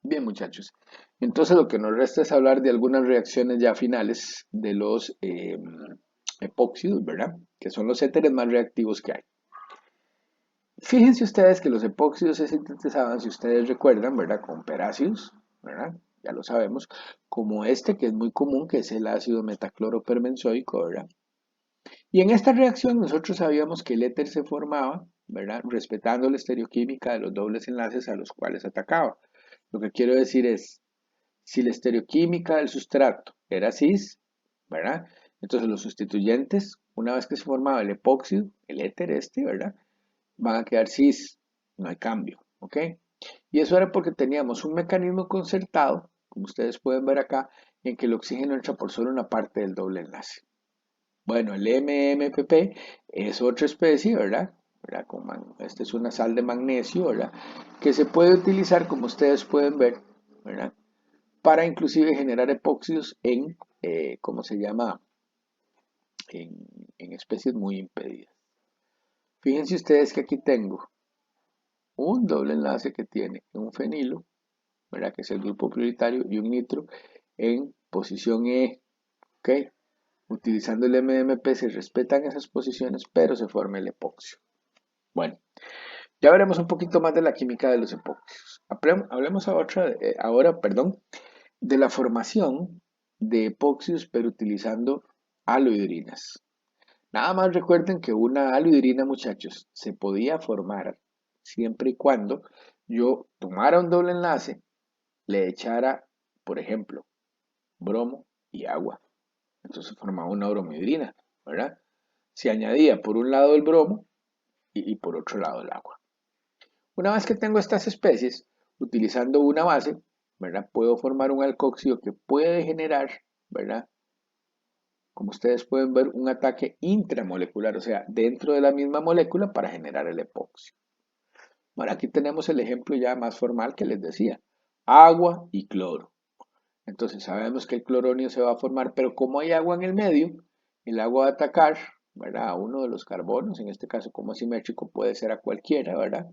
Bien, muchachos. Entonces lo que nos resta es hablar de algunas reacciones ya finales de los epóxidos, ¿verdad? Que son los éteres más reactivos que hay. Fíjense ustedes que los epóxidos se sintetizaban, si ustedes recuerdan, ¿verdad? Con peráceos, ¿verdad? Ya lo sabemos, como este que es muy común, que es el ácido metacloroperbenzoico, ¿verdad? Y en esta reacción nosotros sabíamos que el éter se formaba, ¿verdad? Respetando la estereoquímica de los dobles enlaces a los cuales atacaba. Lo que quiero decir es, si la estereoquímica del sustrato era cis, ¿verdad? Entonces los sustituyentes, una vez que se formaba el epóxido, el éter este, ¿verdad? Van a quedar cis, no hay cambio, ¿ok? Y eso era porque teníamos un mecanismo concertado, como ustedes pueden ver acá, en que el oxígeno entra por solo una parte del doble enlace. Bueno, el MMPP es otra especie, ¿verdad? Esta es una sal de magnesio, ¿verdad? Que se puede utilizar, como ustedes pueden ver, ¿verdad? Para inclusive generar epóxidos en, ¿cómo se llama? En, en especies muy impedidas. Fíjense ustedes que aquí tengo un doble enlace que tiene un fenilo, ¿verdad? Que es el grupo prioritario, y un nitro en posición E, ¿ok? Utilizando el MMP se respetan esas posiciones, pero se forma el epoxio. Bueno, ya veremos un poquito más de la química de los epoxios. Hablemos ahora, perdón, de la formación de epoxios, pero utilizando alohidrinas. Nada más recuerden que una alohidrina, muchachos, se podía formar siempre y cuando yo tomara un doble enlace, le echara, por ejemplo, bromo y agua. Entonces formaba una bromhidrina, ¿verdad? Se añadía por un lado el bromo y por otro lado el agua. Una vez que tengo estas especies, utilizando una base, ¿verdad? Puedo formar un alcóxido que puede generar, ¿verdad? Como ustedes pueden ver, un ataque intramolecular, o sea, dentro de la misma molécula para generar el epoxi. Bueno, aquí tenemos el ejemplo ya más formal que les decía, agua y cloro. Entonces sabemos que el cloronio se va a formar, pero como hay agua en el medio, el agua va a atacar, ¿verdad? A uno de los carbonos, en este caso como asimétrico puede ser a cualquiera, ¿verdad?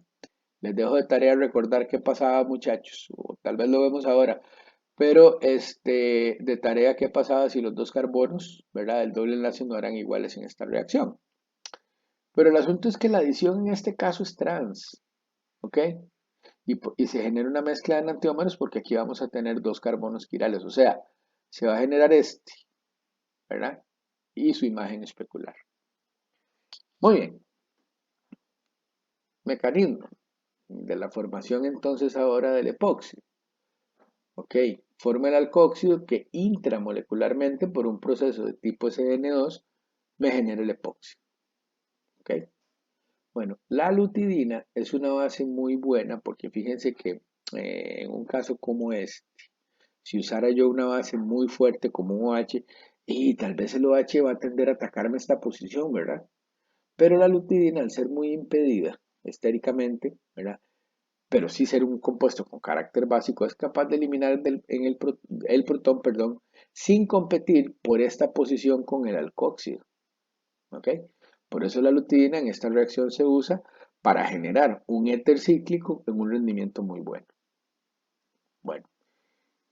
Les dejo de tarea recordar qué pasaba, muchachos, o tal vez lo vemos ahora, pero de tarea qué pasaba si los dos carbonos, ¿verdad? El doble enlace no eran iguales en esta reacción. Pero el asunto es que la adición en este caso es trans, ¿ok? Y se genera una mezcla de enantiómeros porque aquí vamos a tener dos carbonos quirales, o sea, se va a generar este, ¿verdad? Y su imagen especular. Muy bien, mecanismo de la formación entonces ahora del epoxi. Ok, forma el alcóxido que intramolecularmente por un proceso de tipo SN2 me genera el epoxi. Ok, bueno, la lutidina es una base muy buena porque fíjense que en un caso como este, si usara yo una base muy fuerte como un OH, y tal vez el OH va a tender a atacarme esta posición, ¿verdad? Pero la lutidina, al ser muy impedida estéricamente, ¿verdad? Pero sí ser un compuesto con carácter básico, es capaz de eliminar el protón, perdón, sin competir por esta posición con el alcóxido. ¿Ok? Por eso la lutidina en esta reacción se usa para generar un éter cíclico en un rendimiento muy bueno. Bueno,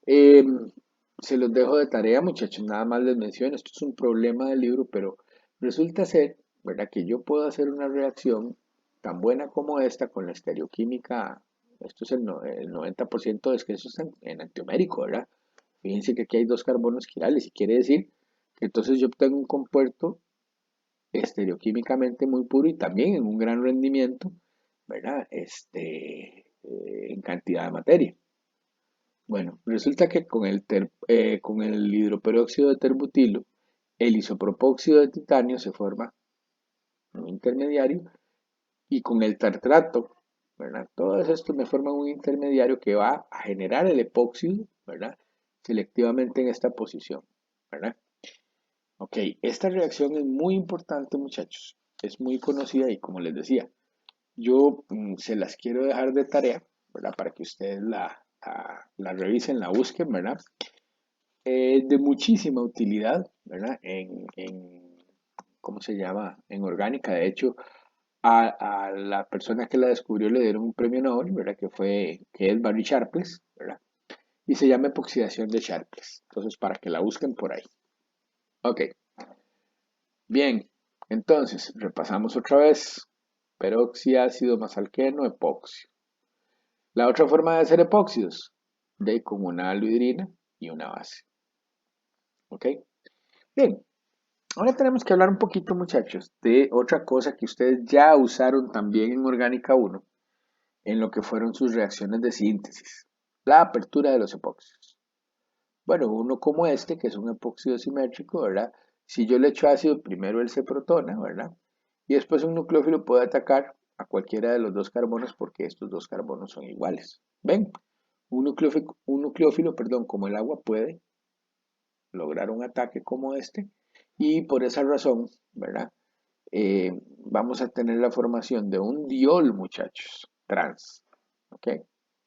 eh, se los dejo de tarea, muchachos, nada más les menciono, esto es un problema del libro, pero resulta ser, ¿verdad? Que yo puedo hacer una reacción tan buena como esta con la estereoquímica, esto es el 90% es que eso es en antiomérico, ¿verdad? Fíjense que aquí hay dos carbonos quirales y quiere decir que entonces yo obtengo un compuesto estereoquímicamente muy puro y también en un gran rendimiento, ¿verdad? En cantidad de materia. Bueno, resulta que con el hidroperóxido de terbutilo, el isopropóxido de titanio se forma un intermediario y con el tartrato, ¿verdad? Todos estos me forman un intermediario que va a generar el epóxido, ¿verdad? Selectivamente en esta posición, ¿verdad? Ok, esta reacción es muy importante, muchachos. Es muy conocida y como les decía, yo se las quiero dejar de tarea, ¿verdad? Para que ustedes la revisen, la busquen, ¿verdad? De muchísima utilidad, ¿verdad? ¿Cómo se llama? En orgánica. De hecho, a la persona que la descubrió le dieron un premio Nobel, ¿verdad? Que es Barry Sharpless, ¿verdad? y se llama epoxidación de Sharpless. Entonces, para que la busquen por ahí. Ok, bien, entonces repasamos otra vez. Peróxido más alqueno, epoxio. La otra forma de hacer epóxidos, de con una alhidrina y una base. ¿Ok? Bien, ahora tenemos que hablar un poquito, muchachos, de otra cosa que ustedes ya usaron también en Orgánica 1, en lo que fueron sus reacciones de síntesis, la apertura de los epóxidos. Bueno, uno como este, que es un epóxido simétrico, ¿verdad? Si yo le echo ácido, primero él se protona, ¿verdad? Y después un nucleófilo puede atacar a cualquiera de los dos carbonos porque estos dos carbonos son iguales. ¿Ven? Un nucleófilo, perdón, como el agua puede lograr un ataque como este y por esa razón, ¿verdad? Vamos a tener la formación de un diol, muchachos, trans. ¿Ok?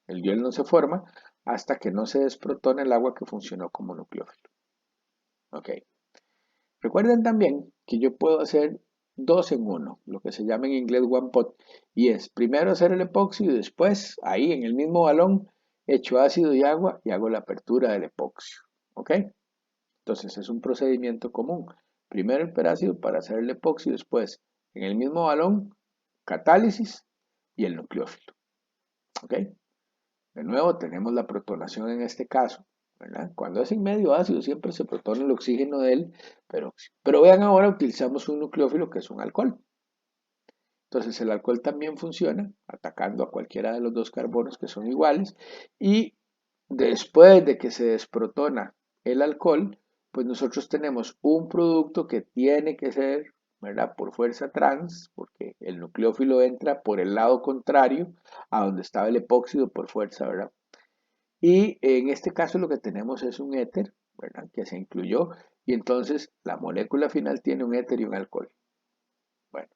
El diol no se forma hasta que no se desprotona el agua que funcionó como nucleófilo. ¿Ok? Recuerden también que yo puedo hacer dos en uno, lo que se llama en inglés one pot, y es primero hacer el epoxi y después, ahí en el mismo balón, echo ácido y agua y hago la apertura del epoxi. ¿Ok? Entonces es un procedimiento común. Primero el perácido para hacer el epoxi, después en el mismo balón, catálisis y el nucleófilo. ¿Ok? De nuevo tenemos la protonación en este caso, ¿verdad? Cuando es en medio ácido siempre se protona el oxígeno de él, pero vean ahora utilizamos un nucleófilo que es un alcohol. Entonces el alcohol también funciona atacando a cualquiera de los dos carbonos que son iguales y después de que se desprotona el alcohol, pues nosotros tenemos un producto que tiene que ser, ¿verdad? Por fuerza trans, porque el nucleófilo entra por el lado contrario a donde estaba el epóxido por fuerza, ¿verdad? Y en este caso lo que tenemos es un éter, ¿verdad? Que se incluyó y entonces la molécula final tiene un éter y un alcohol. Bueno,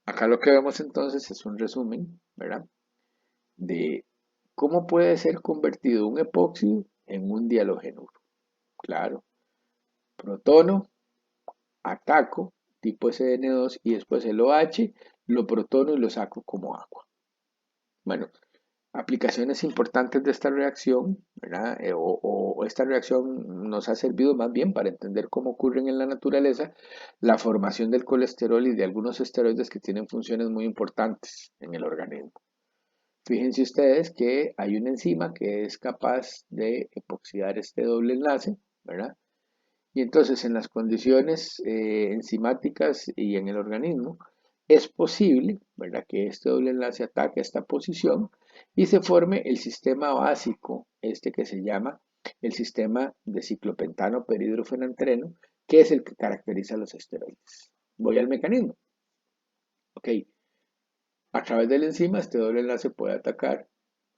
acá lo que vemos entonces es un resumen, ¿verdad? De cómo puede ser convertido un epóxido en un dihalogénuro. Claro, protono, ataco, tipo SN2 y después el OH, lo protono y lo saco como agua. Bueno, aplicaciones importantes de esta reacción, ¿verdad? O esta reacción nos ha servido más bien para entender cómo ocurren en la naturaleza la formación del colesterol y de algunos esteroides que tienen funciones muy importantes en el organismo. Fíjense ustedes que hay una enzima que es capaz de epoxidar este doble enlace, ¿verdad? Y entonces en las condiciones enzimáticas y en el organismo es posible, ¿verdad?, que este doble enlace ataque esta posición y se forme el sistema básico, este que se llama el sistema de ciclopentano perhidrofenantreno, que es el que caracteriza los esteroides. Voy al mecanismo. Ok, a través de la enzima este doble enlace puede atacar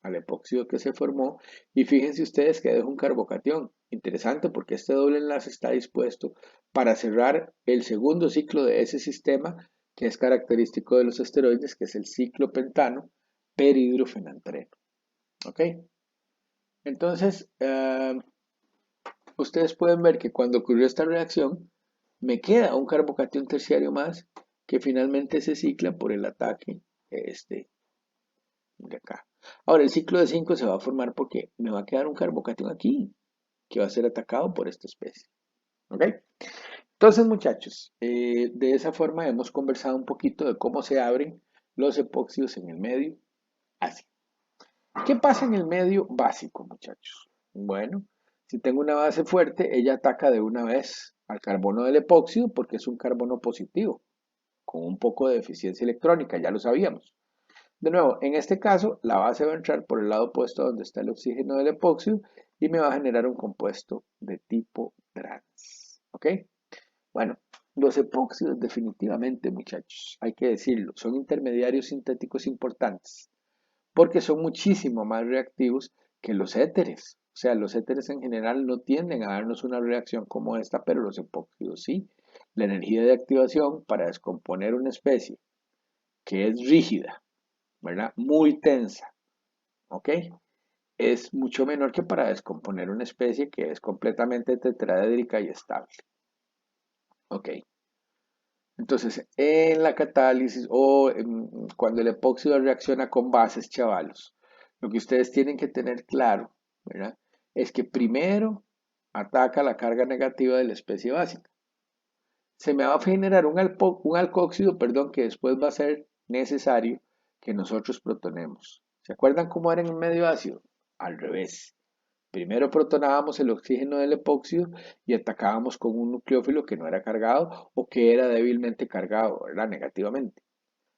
al epóxido que se formó y fíjense ustedes que deja un carbocatión. Interesante porque este doble enlace está dispuesto para cerrar el segundo ciclo de ese sistema que es característico de los esteroides, que es el ciclopentano perhidrofenantreno. ¿Ok? Entonces, ustedes pueden ver que cuando ocurrió esta reacción, me queda un carbocatión terciario más que finalmente se cicla por el ataque este, de acá. Ahora, el ciclo de 5 se va a formar porque me va a quedar un carbocatión aquí que va a ser atacado por esta especie. ¿Ok? Entonces, muchachos, de esa forma hemos conversado un poquito de cómo se abren los epóxidos en el medio ácido. ¿Qué pasa en el medio básico, muchachos? Bueno, si tengo una base fuerte, ella ataca de una vez al carbono del epóxido porque es un carbono positivo, con un poco de eficiencia electrónica, ya lo sabíamos. De nuevo, en este caso, la base va a entrar por el lado opuesto donde está el oxígeno del epóxido y me va a generar un compuesto de tipo trans. ¿Ok? Bueno, los epóxidos definitivamente, muchachos, hay que decirlo, son intermediarios sintéticos importantes porque son muchísimo más reactivos que los éteres. O sea, los éteres en general no tienden a darnos una reacción como esta, pero los epóxidos sí. La energía de activación para descomponer una especie que es rígida, ¿verdad? Muy tensa, ¿ok? Es mucho menor que para descomponer una especie que es completamente tetraédrica y estable, ¿ok? Entonces, en la catálisis cuando el epóxido reacciona con bases, chavalos, lo que ustedes tienen que tener claro, ¿verdad? es que primero ataca la carga negativa de la especie básica. Se me va a generar un alcóxido, perdón, que después va a ser necesario que nosotros protonemos. ¿Se acuerdan cómo era en el medio ácido? Al revés. Primero protonábamos el oxígeno del epóxido y atacábamos con un nucleófilo que no era cargado o que era débilmente cargado, ¿verdad? Negativamente.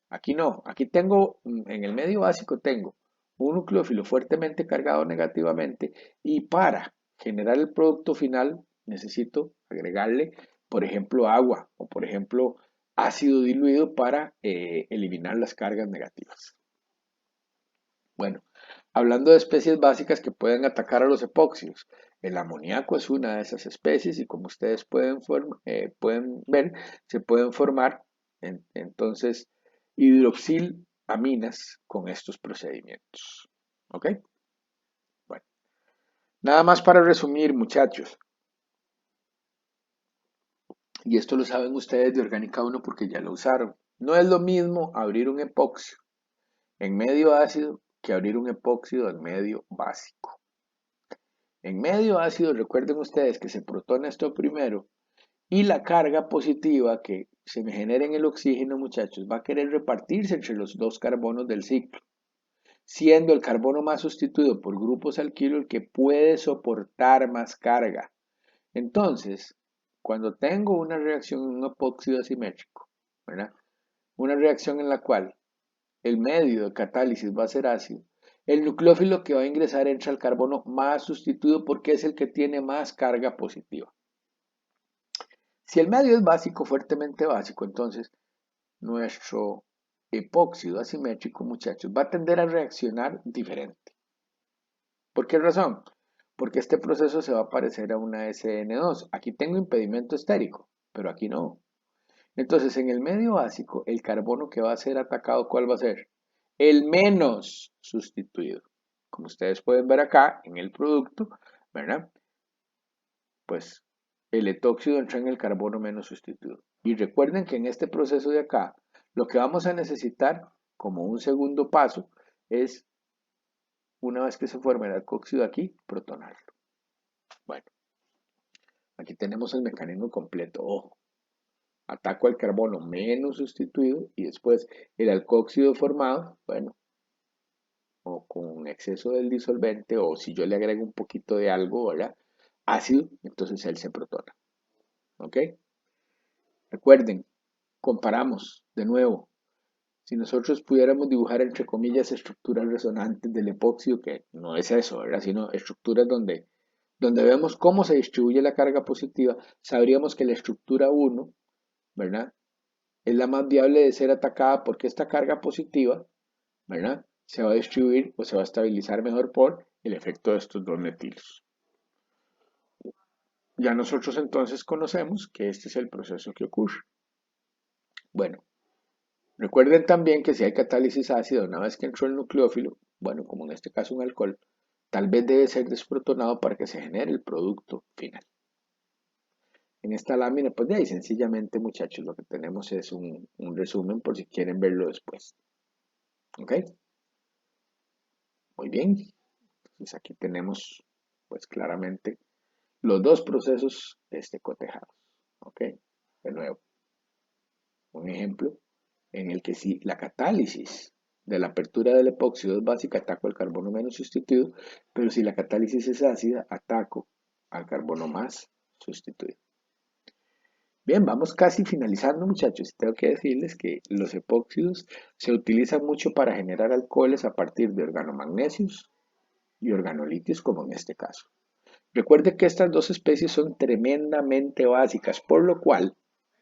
Aquí no, aquí tengo, en el medio básico tengo un nucleófilo fuertemente cargado negativamente y para generar el producto final necesito agregarle, por ejemplo, agua o por ejemplo, ácido diluido para eliminar las cargas negativas. Bueno, hablando de especies básicas que pueden atacar a los epóxidos, el amoníaco es una de esas especies y como ustedes pueden ver, se pueden formar entonces hidroxilaminas con estos procedimientos. ¿Ok? Bueno, nada más para resumir, muchachos, y esto lo saben ustedes de Orgánica 1 porque ya lo usaron. No es lo mismo abrir un epoxio en medio ácido que abrir un epóxido en medio básico. En medio ácido, recuerden ustedes que se protona esto primero y la carga positiva que se me genera en el oxígeno, muchachos, va a querer repartirse entre los dos carbonos del ciclo, siendo el carbono más sustituido por grupos alquilo el que puede soportar más carga. Entonces, cuando tengo una reacción en un epóxido asimétrico, ¿verdad? Una reacción en la cual el medio de catálisis va a ser ácido, el nucleófilo que va a ingresar entra al carbono más sustituido porque es el que tiene más carga positiva. Si el medio es básico, fuertemente básico, entonces nuestro epóxido asimétrico, muchachos, va a tender a reaccionar diferente. ¿Por qué razón? Porque este proceso se va a parecer a una SN2. Aquí tengo impedimento estérico, pero aquí no. Entonces, en el medio básico, el carbono que va a ser atacado, ¿cuál va a ser? El menos sustituido. Como ustedes pueden ver acá en el producto, ¿verdad? Pues el etóxido entra en el carbono menos sustituido. Y recuerden que en este proceso de acá, lo que vamos a necesitar como un segundo paso es, una vez que se forme el alcóxido aquí, protonarlo. Bueno, aquí tenemos el mecanismo completo. Ojo, ataco al carbono menos sustituido y después el alcóxido formado, bueno, o con exceso del disolvente o si yo le agrego un poquito de algo, ¿verdad? Ácido, entonces él se protona. ¿Ok? Recuerden, comparamos de nuevo. Si nosotros pudiéramos dibujar entre comillas estructuras resonantes del epóxido, que no es eso, ¿verdad? Sino estructuras donde vemos cómo se distribuye la carga positiva, sabríamos que la estructura 1, ¿verdad? Es la más viable de ser atacada porque esta carga positiva, ¿verdad? Se va a distribuir o se va a estabilizar mejor por el efecto de estos dos metilos. Ya nosotros entonces conocemos que este es el proceso que ocurre. Bueno, recuerden también que si hay catálisis ácida, una vez que entró el nucleófilo, bueno, como en este caso un alcohol, tal vez debe ser desprotonado para que se genere el producto final. En esta lámina, pues de ahí sencillamente, muchachos, lo que tenemos es un resumen por si quieren verlo después. ¿Ok? Muy bien. Entonces aquí tenemos, pues claramente, los dos procesos cotejados. ¿Ok? De nuevo, un ejemplo en el que si la catálisis de la apertura del epóxido es básica, ataco al carbono menos sustituido, pero si la catálisis es ácida, ataco al carbono más sustituido. Bien, vamos casi finalizando, muchachos. Tengo que decirles que los epóxidos se utilizan mucho para generar alcoholes a partir de organomagnesios y organolitios, como en este caso. Recuerde que estas dos especies son tremendamente básicas, por lo cual,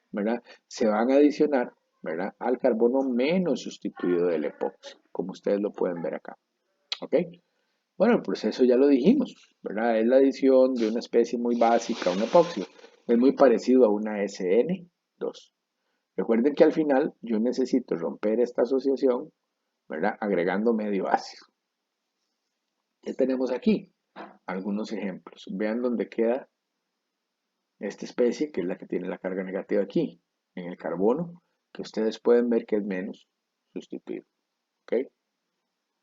¿verdad? Se van a adicionar, ¿verdad? Al carbono menos sustituido del epoxi, como ustedes lo pueden ver acá. ¿Ok? Bueno, el proceso ya lo dijimos, ¿verdad? Es la adición de una especie muy básica a un epoxi. Es muy parecido a una SN2. Recuerden que al final yo necesito romper esta asociación, ¿verdad? Agregando medio ácido. ¿Qué tenemos aquí? Algunos ejemplos. Vean dónde queda esta especie, que es la que tiene la carga negativa aquí, en el carbono, que ustedes pueden ver que es menos sustituido. ¿Ok?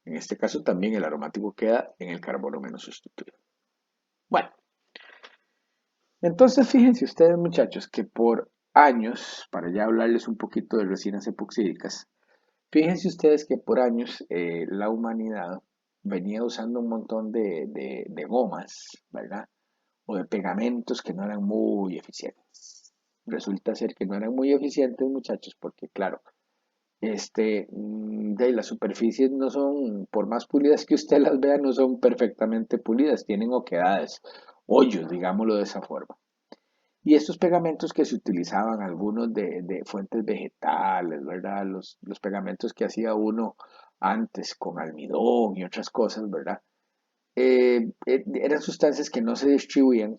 En este caso también el aromático queda en el carbono menos sustituido. Bueno, entonces fíjense ustedes muchachos que por años, para ya hablarles un poquito de resinas epoxídicas, fíjense ustedes que por años la humanidad venía usando un montón de gomas, ¿verdad? O de pegamentos que no eran muy eficientes. Resulta ser que no eran muy eficientes, muchachos, porque claro, de las superficies no son, por más pulidas que usted las vea, no son perfectamente pulidas, tienen oquedades, hoyos, digámoslo de esa forma. Y estos pegamentos que se utilizaban, algunos de fuentes vegetales, ¿verdad? Los pegamentos que hacía uno antes con almidón y otras cosas, ¿verdad? Eran sustancias que no se distribuían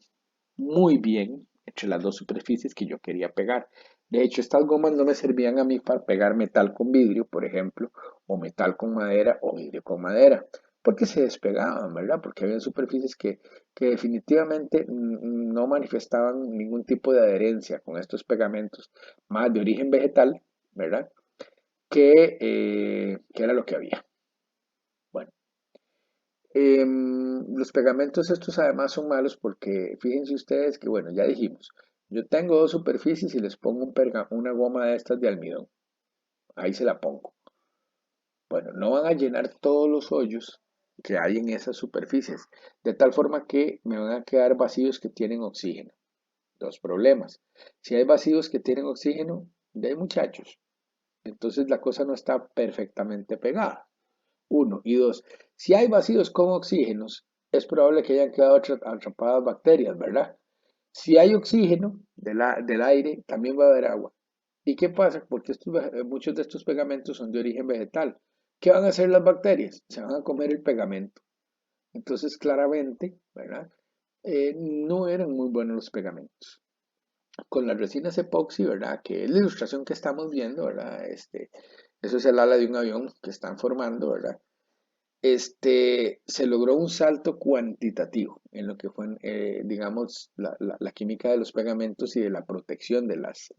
muy bien entre las dos superficies que yo quería pegar. De hecho, estas gomas no me servían a mí para pegar metal con vidrio, por ejemplo, o metal con madera, o vidrio con madera, porque se despegaban, ¿verdad? Porque había superficies que definitivamente no manifestaban ningún tipo de adherencia con estos pegamentos, más de origen vegetal, ¿verdad? Que era lo que había. Bueno, los pegamentos estos además son malos porque fíjense ustedes que, bueno, ya dijimos, yo tengo dos superficies y les pongo una goma de estas de almidón. Ahí se la pongo. Bueno, no van a llenar todos los hoyos que hay en esas superficies, de tal forma que me van a quedar vacíos que tienen oxígeno. Dos problemas. Si hay vacíos que tienen oxígeno, de muchachos, entonces la cosa no está perfectamente pegada. Uno. Y dos, si hay vacíos con oxígenos, es probable que hayan quedado atrapadas bacterias, ¿verdad? Si hay oxígeno del aire, también va a haber agua. ¿Y qué pasa? Porque muchos de estos pegamentos son de origen vegetal. ¿Qué van a hacer las bacterias? Se van a comer el pegamento. Entonces, claramente, ¿verdad? No eran muy buenos los pegamentos. Con las resinas epoxi, ¿verdad? Que es la ilustración que estamos viendo, ¿verdad? Eso es el ala de un avión que están formando, ¿verdad? Se logró un salto cuantitativo en lo que fue, digamos, la química de los pegamentos y de la protección de las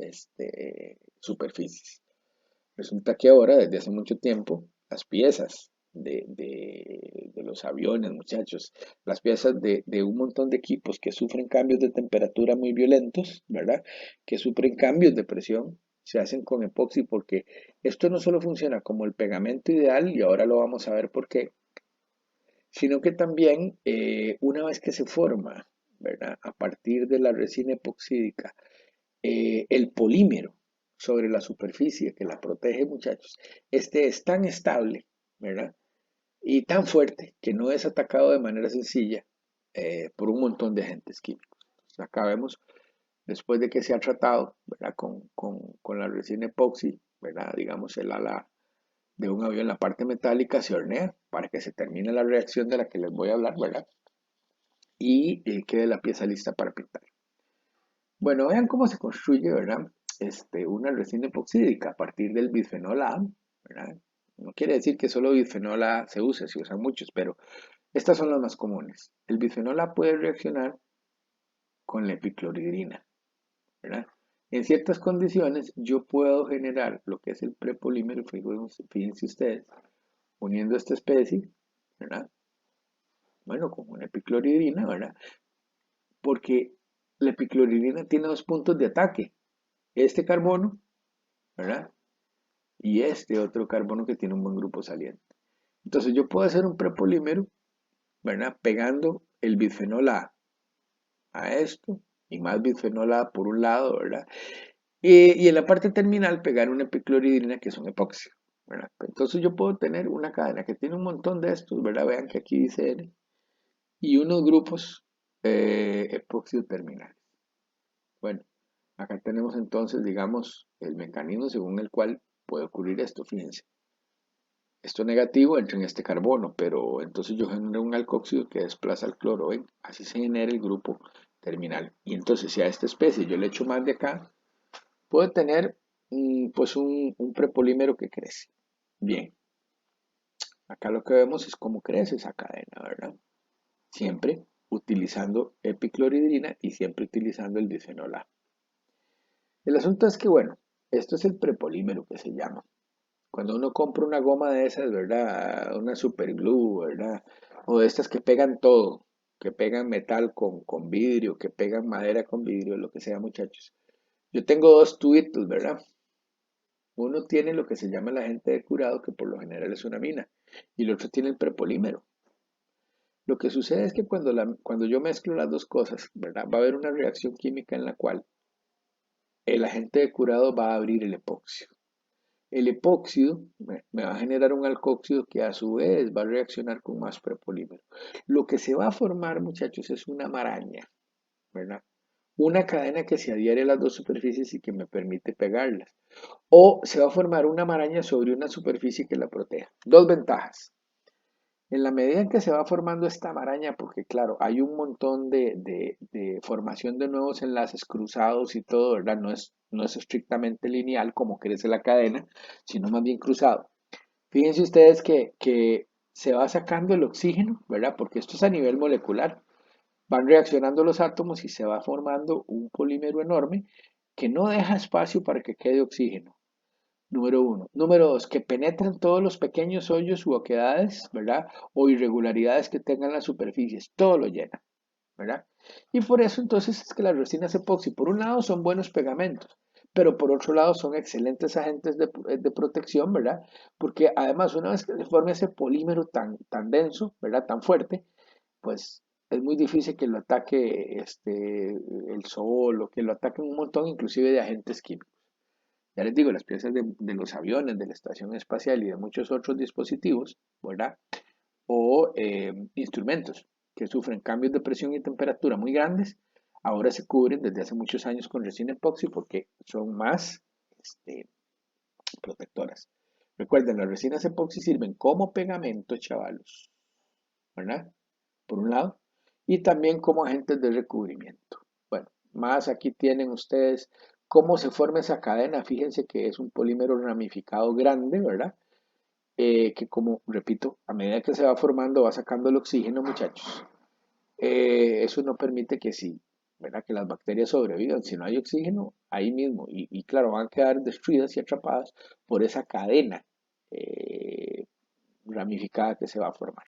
superficies. Resulta que ahora, desde hace mucho tiempo, las piezas de los aviones, muchachos, las piezas de un montón de equipos que sufren cambios de temperatura muy violentos, ¿verdad? Que sufren cambios de presión, se hacen con epoxi porque esto no solo funciona como el pegamento ideal, y ahora lo vamos a ver por qué, sino que también una vez que se forma, ¿verdad? A partir de la resina epoxídica, el polímero sobre la superficie que la protege, muchachos, este es tan estable, ¿verdad? Y tan fuerte que no es atacado de manera sencilla por un montón de agentes químicos. Entonces, acá vemos, después de que se ha tratado, ¿verdad? Con la resina epoxi, ¿verdad? Digamos, el ala de un avión, la parte metálica se hornea para que se termine la reacción de la que les voy a hablar, ¿verdad? Y quede la pieza lista para pintar. Bueno, vean cómo se construye, ¿verdad? Una resina epoxídica a partir del bisfenol A, ¿verdad? No quiere decir que solo bisfenol A se use, se usan muchos, pero estas son las más comunes. El bisfenol A puede reaccionar con la epicloridrina, ¿verdad? En ciertas condiciones yo puedo generar lo que es el prepolímero, fíjense ustedes, uniendo esta especie, ¿verdad? Bueno, con una epicloridrina, ¿verdad? Porque la epicloridrina tiene dos puntos de ataque. Este carbono, ¿verdad? Y este otro carbono que tiene un buen grupo saliente. Entonces yo puedo hacer un prepolímero, ¿verdad? Pegando el bisfenol a esto y más bisfenol A por un lado, ¿verdad? Y en la parte terminal pegar una epicloridina que es un epoxi, ¿verdad? Entonces yo puedo tener una cadena que tiene un montón de estos, ¿verdad? Vean que aquí dice N y unos grupos epoxi terminales. Bueno, acá tenemos entonces, digamos, el mecanismo según el cual puede ocurrir esto, fíjense. Esto negativo entra en este carbono, pero entonces yo genero un alcoxído que desplaza el cloro, ¿ven? Así se genera el grupo terminal. Y entonces si a esta especie yo le echo más de acá, puedo tener pues un prepolímero que crece. Bien, acá lo que vemos es cómo crece esa cadena, ¿verdad? Siempre utilizando epicloridrina y siempre utilizando el bisfenol A. El asunto es que, bueno, esto es el prepolímero que se llama. Cuando uno compra una goma de esas, ¿verdad? Una super glue, ¿verdad? O de estas que pegan todo. que pegan metal con vidrio, que pegan madera con vidrio, lo que sea, muchachos. Yo tengo dos tubitos, ¿verdad? Uno tiene lo que se llama el agente de curado, que por lo general es una mina, y el otro tiene el prepolímero. Lo que sucede es que cuando yo mezclo las dos cosas, ¿verdad? Va a haber una reacción química en la cual el agente de curado va a abrir el epóxido. El epóxido me va a generar un alcóxido que a su vez va a reaccionar con más prepolímero. Lo que se va a formar, muchachos, es una maraña, ¿verdad? Una cadena que se adhiere a las dos superficies y que me permite pegarlas. O se va a formar una maraña sobre una superficie que la proteja. Dos ventajas. En la medida en que se va formando esta maraña, porque claro, hay un montón de formación de nuevos enlaces cruzados y todo, ¿verdad? No es estrictamente lineal como crece la cadena, sino más bien cruzado. Fíjense ustedes que se va sacando el oxígeno, ¿verdad? Porque esto es a nivel molecular. Van reaccionando los átomos y se va formando un polímero enorme que no deja espacio para que quede oxígeno. Número uno. Número dos, que penetren todos los pequeños hoyos u oquedades, ¿verdad? O irregularidades que tengan las superficies. Todo lo llena, ¿verdad? Y por eso entonces es que las resinas epoxi, por un lado, son buenos pegamentos, pero por otro lado son excelentes agentes de protección, ¿verdad? Porque además, una vez que se forme ese polímero tan denso, ¿verdad? Tan fuerte, pues es muy difícil que lo ataque el sol o que lo ataquen un montón, inclusive de agentes químicos. Ya les digo, las piezas de los aviones, de la estación espacial y de muchos otros dispositivos, ¿verdad? O instrumentos que sufren cambios de presión y temperatura muy grandes, ahora se cubren desde hace muchos años con resina epoxi porque son más este, protectoras. Recuerden, las resinas epoxi sirven como pegamento, chavalos, ¿verdad? Por un lado, y también como agentes de recubrimiento. Bueno, más aquí tienen ustedes cómo se forma esa cadena. Fíjense que es un polímero ramificado grande, ¿verdad? Que como, repito, a medida que se va formando va sacando el oxígeno, muchachos. Eso no permite que sí, ¿verdad? Que las bacterias sobrevivan. Si no hay oxígeno, ahí mismo. Y claro, van a quedar destruidas y atrapadas por esa cadena ramificada que se va a formar.